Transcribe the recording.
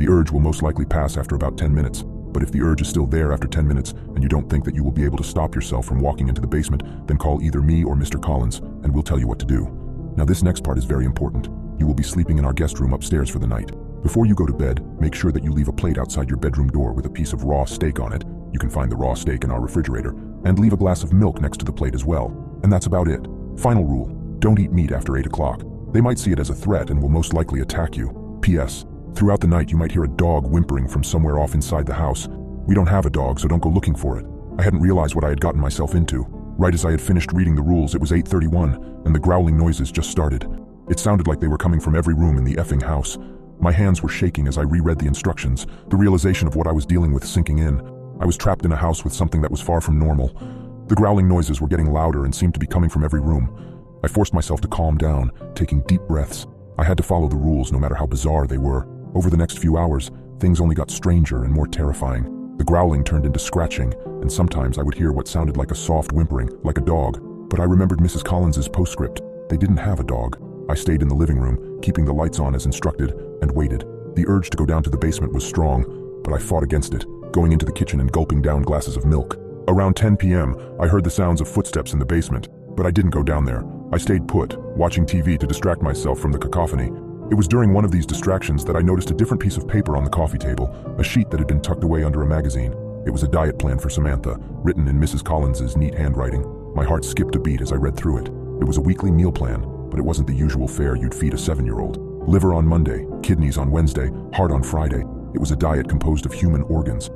The urge will most likely pass after about 10 minutes, but if the urge is still there after 10 minutes and you don't think that you will be able to stop yourself from walking into the basement, then call either me or Mr. Collins, and we'll tell you what to do. Now this next part is very important. You will be sleeping in our guest room upstairs for the night. Before you go to bed, make sure that you leave a plate outside your bedroom door with a piece of raw steak on it. You can find the raw steak in our refrigerator, and leave a glass of milk next to the plate as well. And that's about it. Final rule, don't eat meat after 8 o'clock. They might see it as a threat and will most likely attack you. P.S. Throughout the night you might hear a dog whimpering from somewhere off inside the house. We don't have a dog, so don't go looking for it. I hadn't realized what I had gotten myself into. Right as I had finished reading the rules, it was 8:31, and the growling noises just started. It sounded like they were coming from every room in the effing house. My hands were shaking as I reread the instructions, the realization of what I was dealing with sinking in. I was trapped in a house with something that was far from normal. The growling noises were getting louder and seemed to be coming from every room. I forced myself to calm down, taking deep breaths. I had to follow the rules no matter how bizarre they were. Over the next few hours, things only got stranger and more terrifying. The growling turned into scratching, and sometimes I would hear what sounded like a soft whimpering, like a dog. But I remembered Mrs. Collins's postscript. They didn't have a dog. I stayed in the living room, keeping the lights on as instructed, and waited. The urge to go down to the basement was strong, but I fought against it, going into the kitchen and gulping down glasses of milk. Around 10 p.m., I heard the sounds of footsteps in the basement, but I didn't go down there. I stayed put, watching TV to distract myself from the cacophony. It was during one of these distractions that I noticed a different piece of paper on the coffee table, a sheet that had been tucked away under a magazine. It was a diet plan for Samantha, written in Mrs. Collins's neat handwriting. My heart skipped a beat as I read through it. It was a weekly meal plan, but it wasn't the usual fare you'd feed a 7-year-old. Liver on Monday, kidneys on Wednesday, heart on Friday. It was a diet composed of human organs.